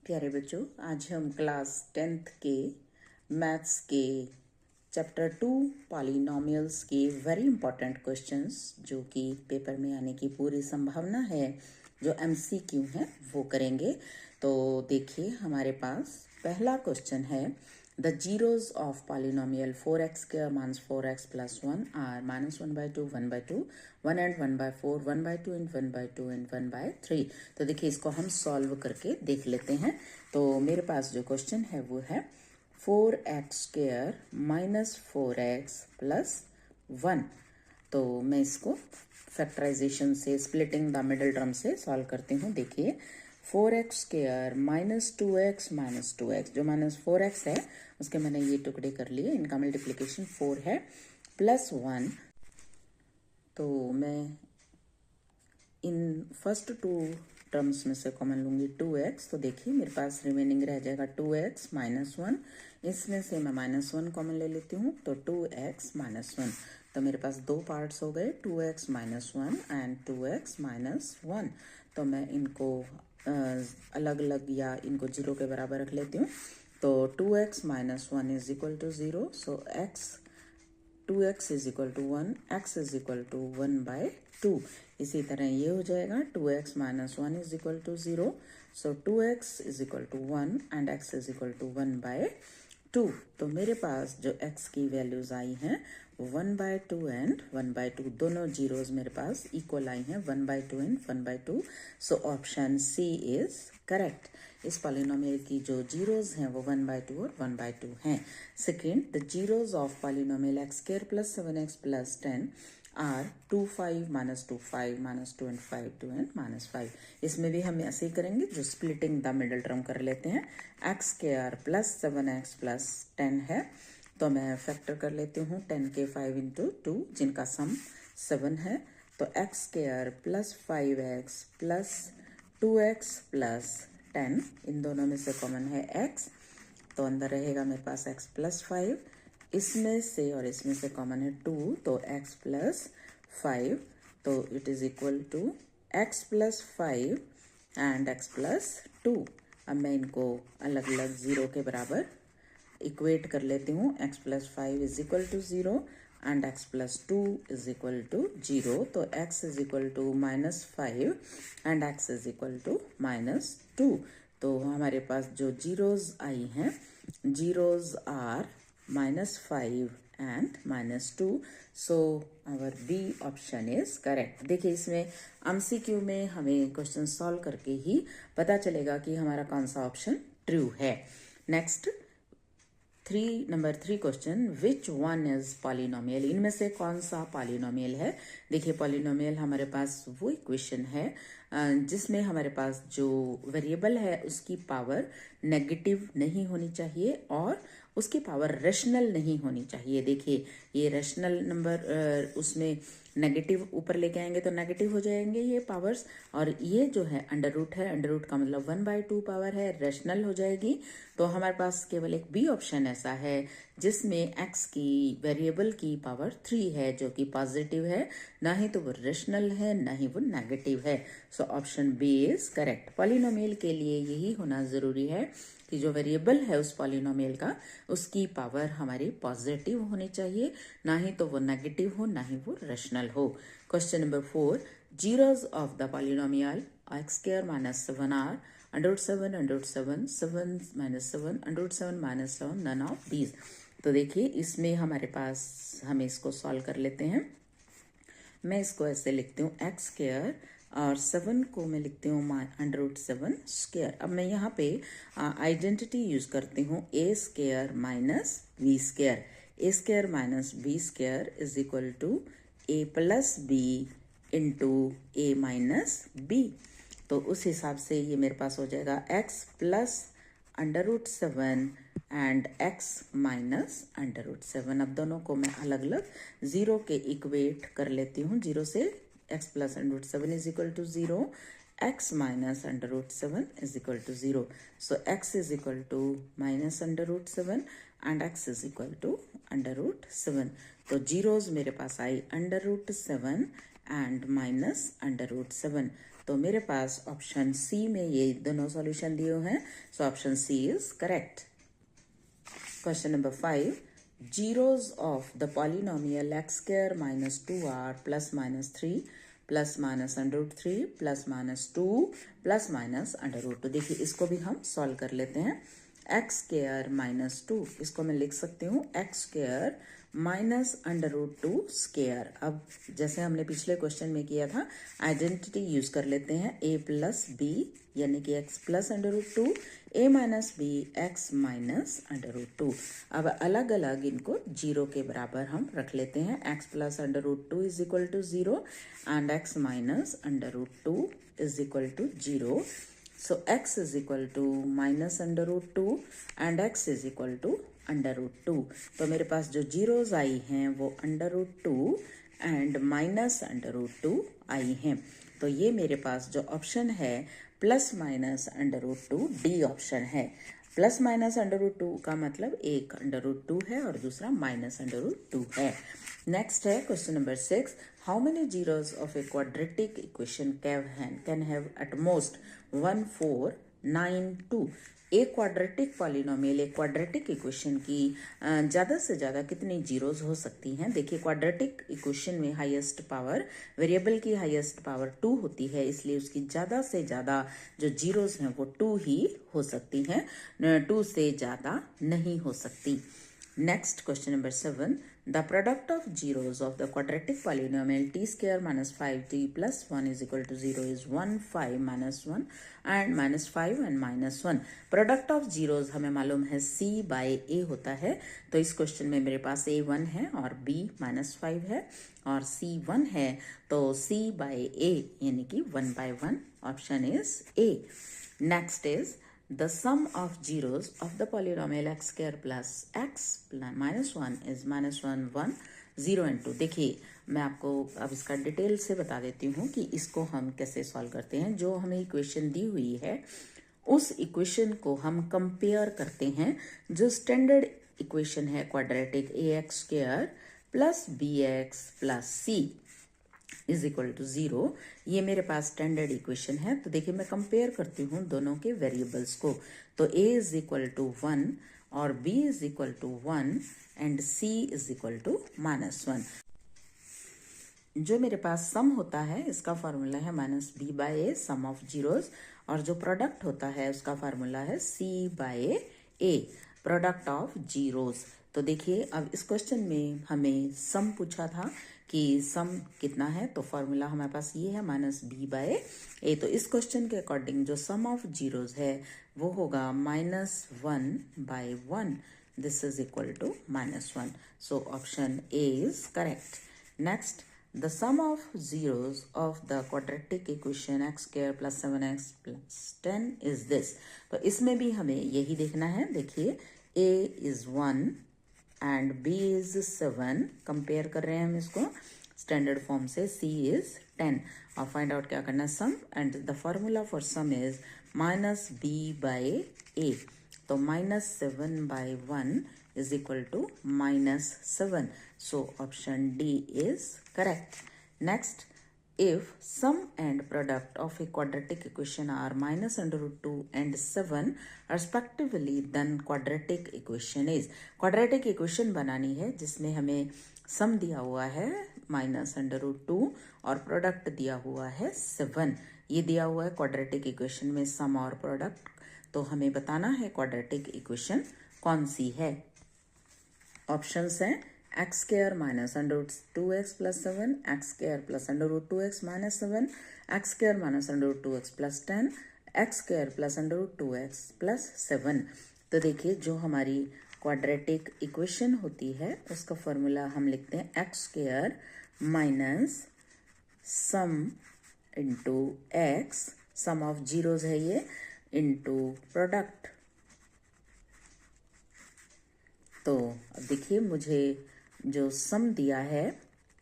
प्यारे बच्चों, आज हम क्लास 10th के मैथ्स के चैप्टर 2 पॉलिनॉमियल्स के वेरी इंपॉर्टेंट क्वेश्चंस जो कि पेपर में आने की पूरी संभावना है, जो एमसीक्यू हैं वो करेंगे। तो देखिए, हमारे पास पहला क्वेश्चन है, the zeros of polynomial 4x² minus 4x plus 1 are -1/2, 1/2, 1 and 1/4, 1/2 and 1/2 and 1/3। तो देखिए, इसको हम सॉल्व करके देख लेते हैं। तो मेरे पास जो क्वेश्चन है वो है 4x² minus 4x plus 1। तो मैं इसको फैक्टराइजेशन से, स्प्लिटिंग द मिडिल टर्म से सॉल्व करती हूँ। देखिए, 4x² माइनस 2x जो -4x है उसके मैंने ये टुकड़े कर लिए, इनका मल्टीप्लिकेशन 4 है, प्लस 1। तो मैं इन फर्स्ट टू टर्म्स में से कॉमन लूँगी 2x। तो देखिए, मेरे पास रिमेनिंग रह जाएगा 2x माइनस 1। इसमें से मैं -1 कॉमन ले लेती हूँ, तो 2x माइनस 1। तो मेरे पास दो पार्ट्स हो गए, 2x minus 1 and 2x minus 1। तो मैं इनको अलग अलग या इनको 0 के बराबर रख लेती हूँ। तो 2x minus 1 is equal to 0। So 2x is equal to 1, x is equal to 1/2। इसी तरह ये हो जाएगा 2x minus 1 is equal to 0। So 2x is equal to 1 and x is equal to 1/2। तो मेरे पास जो x की वैल्यूज आई हैं 1/2 एंड 1/2, दोनों जीरोज मेरे पास इक्वल आई हैं, 1/2 and 1/2। So option C is correct. इस पॉलिनोमियल की जो जीरोज हैं वो 1/2 और 1/2 हैं। Second, the zeros of polynomial x² plus 7x plus 10 are 2, 5, -2, 5, -2 and 5, 2 and -5। इसमें भी हम ऐसे ही करेंगे, जो स्प्लिटिंग द मिडल टर्म कर लेते हैं। x² plus 7x plus 10 है, तो मैं फैक्टर कर लेती हूँ 10 के 5 इंटू 2, जिनका सम 7 है। तो x² plus 5x plus 2x plus 10, इन दोनों में से कॉमन है x, तो अंदर रहेगा मेरे पास x plus 5। इसमें से और इसमें से कॉमन है 2, तो x plus 5, तो it is equal to x plus 5 and x plus 2। अब मैं इनको अलग अलग 0 के बराबर इक्वेट कर लेती हूँ। x plus 5 is equal to 0 and x plus 2 is equal to 0। तो x is equal to -5 and x is equal to -2। तो हमारे पास जो जीरोज आई हैं, zeros are -5 and -2। So our B option is correct. देखिए, इसमें एमसीक्यू में हमें क्वेश्चन सॉल्व करके ही पता चलेगा कि हमारा कौन सा ऑप्शन ट्रू है। Next, number 3 question, which one is polynomial? इनमें से कौन सा पॉलिनोमियल है? देखिए, पॉलिनोमियल हमारे पास वो इक्वेशन है जिसमें हमारे पास जो वेरिएबल है उसकी पावर नेगेटिव नहीं होनी चाहिए और उसकी पावर रेशनल नहीं होनी चाहिए। देखिए, ये रेशनल नंबर उसमें नेगेटिव ऊपर लेके आएंगे तो नेगेटिव हो जाएंगे ये पावर्स, और ये जो है अंडर रूट है, अंडर रूट का मतलब 1/2 पावर है, रेशनल हो जाएगी। तो हमारे पास केवल एक बी ऑप्शन ऐसा है जिसमें x की वेरिएबल की पावर 3 है, जो कि पॉजिटिव है, ना ही तो वो रेशनल है ना ही वो नेगेटिव है। So option B is correct. Polynomial के लिए यही होना जरूरी है कि जो वेरिएबल है उस पॉलिनोमियल का, उसकी पावर हमारी पॉजिटिव होनी चाहिए, ना ही तो वो नेगेटिव हो, ना ही वो रेशनल हो। Question number 4, zeros of the polynomial x² minus 7 are √7, √7, 7 minus 7, √7 minus 7, none of these। तो देखिए, इसमें हमारे पास, हम इसको सॉल्व कर लेते हैं। मैं इसको ऐसे लिखती हूँ x² और 7 को मैं लिखती हूँ √7²। अब मैं यहाँ पे आइडेंटिटी यूज करती हूँ a² minus b²। a² minus b² is equal to a plus B into a minus B. तो उस हिसाब से ये मेरे पास हो जाएगा x plus √7 and x minus √7। अब दोनों को मैं अलग अलग 0 के इक्वेट कर लेती हूँ। 0 से x plus √7 is equal to 0, x minus √7 is equal to 0। So x is equal to minus √7 and x is equal to √7। तो जीरोज मेरे पास आई √7 एंड माइनस √7। तो तो मेरे पास ऑप्शन सी में ये दोनों सॉल्यूशन दिए हुए हैं, so option C is correct. Question number 5, zeros of the polynomial x square minus 2r plus minus 3 plus minus under root 3 plus minus 2 plus minus under root 2। देखिए इसको भी हम सॉल्व कर लेते हैं। एक्स स्क्वायर माइनस 2, इसको मैं लिख सकती हूँ x square minus under root 2 square. अब जैसे हमने पिछले क्वेश्चन में किया था, आइडेंटिटी यूज कर लेते हैं, a प्लस बी यानी कि x plus under root 2, a minus B x minus under root 2। अब अलग अलग इनको जीरो के बराबर हम रख लेते हैं। x plus under root 2 is equal to 0 and x minus under root 2 is equal to 0। So x is equal to minus under root 2 and x is equal to under root 2। तो मेरे पास जो zeros आई हैं वो under root 2 and minus under root 2 आई हैं। तो ये मेरे पास जो ऑप्शन है plus minus under root 2 D option है। प्लस माइनस अंडर रूट 2 का मतलब एक अंडर रूट 2 है और दूसरा माइनस अंडर रूट 2 है। नेक्स्ट है question number 6, how many zeros of A quadratic equation can have at most 1 4 9 2। एक क्वाड्रेटिक पॉलिनोमियल, एक क्वाड्रेटिक इक्वेशन की ज़्यादा से ज़्यादा कितनी जीरोज हो सकती हैं। देखिए क्वाड्रेटिक इक्वेशन में हाईएस्ट पावर, वेरिएबल की हाईएस्ट पावर 2 होती है, इसलिए उसकी ज़्यादा से ज़्यादा जो जीरोज हैं वो 2 ही हो सकती हैं, 2 से ज़्यादा नहीं हो सकती। Next, question number 7. The product of zeros of the quadratic polynomial t square minus 5t plus 1 is equal to 0 is 1, 5, minus 1 and minus 5 and minus 1। Product of zeros हमें मालूम है c by a होता है, तो इस question में मेरे पास a 1 है और b minus 5 है और c 1 है, तो c by a यानी कि 1 by 1 option is a। Next is the sum of zeros of the polynomial x square plus x minus 1 is minus 1, 1, 0 and 2। देखिए मैं आपको अब इसका डिटेल से बता देती हूँ कि इसको हम कैसे सॉल्व करते हैं। जो हमें इक्वेशन दी हुई है उस इक्वेशन को हम कंपेयर करते हैं जो स्टैंडर्ड इक्वेशन है quadratic A x square plus B x plus C is equal to 0। ये मेरे पास स्टैंडर्ड इक्वेशन है। तो देखिए मैं कंपेयर करती हूँ दोनों के वेरिएबल्स को, तो a इज इक्वल टू 1 और b is equal to 1 and c is equal to minus 1। जो मेरे पास सम होता है इसका फार्मूला है minus b by A sum of zeros, और जो प्रोडक्ट होता है उसका फार्मूला है c by A product of zeros. तो देखिए अब इस क्वेश्चन में हमें सम पूछा था कि सम कितना है, तो फॉर्मूला हमारे पास ये है माइनस बी बाय ए। तो इस क्वेश्चन के अकॉर्डिंग जो सम ऑफ जीरोज है वो होगा minus 1 by 1, this is equal to minus 1। So option A is correct. Next, the sum of zeros of the quadratic equation x square plus 7x plus 10 is this. तो इसमें भी हमें यही देखना है। देखिए a is 1 and b is 7, compare कर रहे हैं हम इसको स्टैंडर्ड फॉर्म से, c इज 10 और फाइंड आउट क्या करना है सम, and the formula for sum is minus b by a। तो minus 7 by 1 is equal to minus 7, so option D is correct. Next, if sum and product of a quadratic equation are minus under root 2 and 7 respectively, then quadratic equation is। quadratic equation बनानी है जिसमें हमें sum दिया हुआ है minus under root 2 और product दिया हुआ है 7। ये दिया हुआ है quadratic equation में sum और प्रोडक्ट, तो हमें बताना है quadratic equation कौन सी है। ऑप्शंस हैं x square minus under root 2x plus 7, x square plus under root 2x minus 7, x square minus under root 2x plus 10, x square plus under root 2x plus 7। तो देखिए जो हमारी quadratic equation होती है उसका formula हम लिखते हैं x square minus sum into x, sum of zeros है ये, इंटू प्रोडक्ट। तो अब देखिए मुझे जो सम दिया है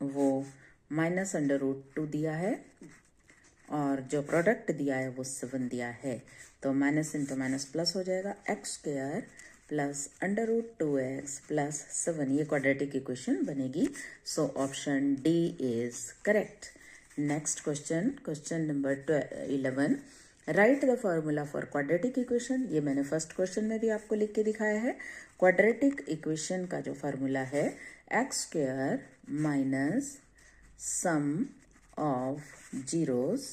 वो माइनस अंडर रूट 2 दिया है और जो प्रोडक्ट दिया है वो 7 दिया है, तो माइनस इंटू माइनस प्लस हो जाएगा, x square plus under root 2x plus 7, ये क्वाड्रेटिक इक्वेशन बनेगी। So option D is correct. Next question, question number 11, write the formula for quadratic equation. ये मैंने फर्स्ट क्वेश्चन में भी आपको लिख के दिखाया है। क्वाड्रेटिक इक्वेशन का जो फार्मूला है x square minus sum of zeros.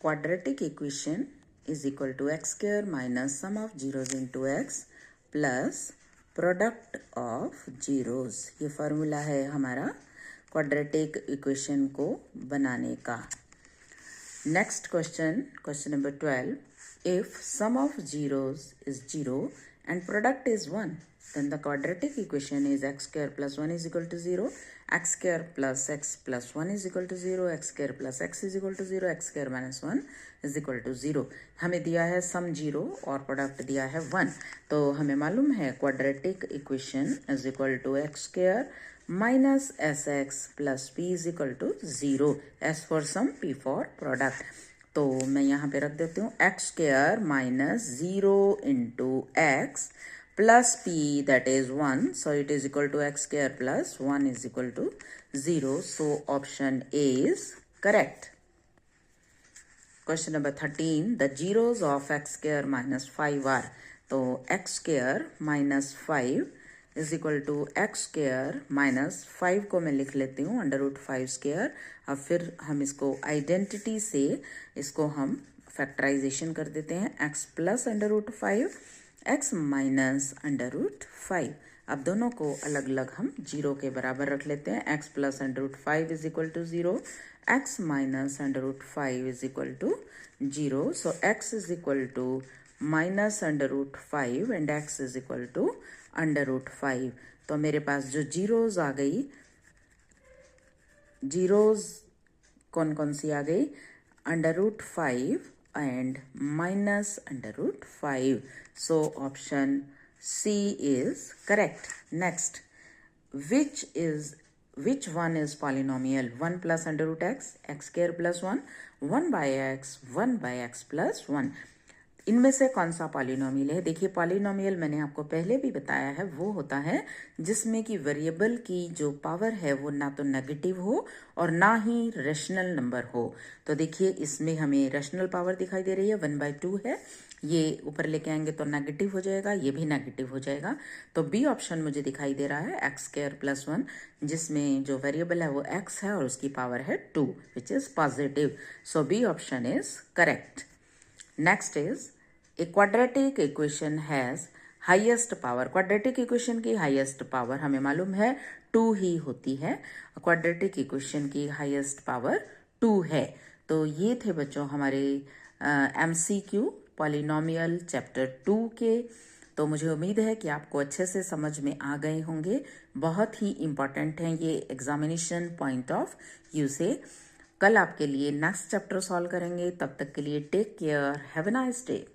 Quadratic equation is equal to x square minus sum of zeros into x plus product of zeros. ये फार्मूला है हमारा क्वाड्रेटिक इक्वेशन को बनाने का। Next question, question number 12, if sum of zeros is 0 and product is 1, then the quadratic equation is x square plus 1 is equal to 0, x square plus x plus 1 is equal to 0, x square plus x is equal to 0, x square minus 1 is equal to 0। हमें दिया है सम 0 और product दिया है 1, तो हमें मालूम है quadratic equation is equal to x square minus S x plus P is equal to 0, S for sum, P for product. तो मैं यहाँ पे रख देती हूँ x square minus 0 into x plus P that is 1, so it is equal to x square plus 1 is equal to 0, so option A is correct. Question number 13, the zeros of x square minus 5 आर। तो x square minus 5 is equal to x square minus 5 को मैं लिख लेती हूँ under root 5 square. अब फिर हम इसको आइडेंटिटी से इसको हम फैक्टराइजेशन कर देते हैं, x plus under root 5 x minus under root 5। अब दोनों को अलग अलग हम 0 के बराबर रख लेते हैं। X plus under root 5 is equal to 0, x minus under root 5 is equal to 0, so x is equal to minus under root 5 and x is equal to under root 5। तो मेरे पास जो जीरोज आ गई, जीरोज कौन कौन सी आ गई, under root 5 and minus under root 5, so option C is correct. Next, which one is polynomial? 1 plus under root x, x square plus 1, 1 by x plus 1। इनमें से कौन सा पॉलिनोमियल है? देखिए पॉलिनोमियल मैंने आपको पहले भी बताया है, वो होता है जिसमें कि वेरिएबल की जो पावर है वो ना तो नेगेटिव हो और ना ही रेशनल नंबर हो। तो देखिए इसमें हमें रेशनल पावर दिखाई दे रही है, 1/2 है, ये ऊपर लेके आएंगे तो नेगेटिव हो जाएगा, ये भी नेगेटिव हो जाएगा। तो बी ऑप्शन मुझे दिखाई दे रहा है एक्स स्क्वायर प्लस 1, जिसमें जो वेरिएबल है वो एक्स है और उसकी पावर है 2 which is positive, so B option is correct. Next is a quadratic equation has highest power. Quadratic equation की हाईएस्ट पावर हमें मालूम है 2 ही होती है, क्वाड्रेटिक इक्वेशन की हाईएस्ट पावर 2 है। तो ये थे बच्चों हमारे MCQ पॉलिनोमियल चैप्टर 2 के। तो मुझे उम्मीद है कि आपको अच्छे से समझ में आ गए होंगे, बहुत ही इम्पॉर्टेंट हैं ये एग्जामिनेशन पॉइंट ऑफ व्यू से। कल आपके लिए नेक्स्ट चैप्टर सॉल्व करेंगे, तब तक के लिए take care, have a nice day.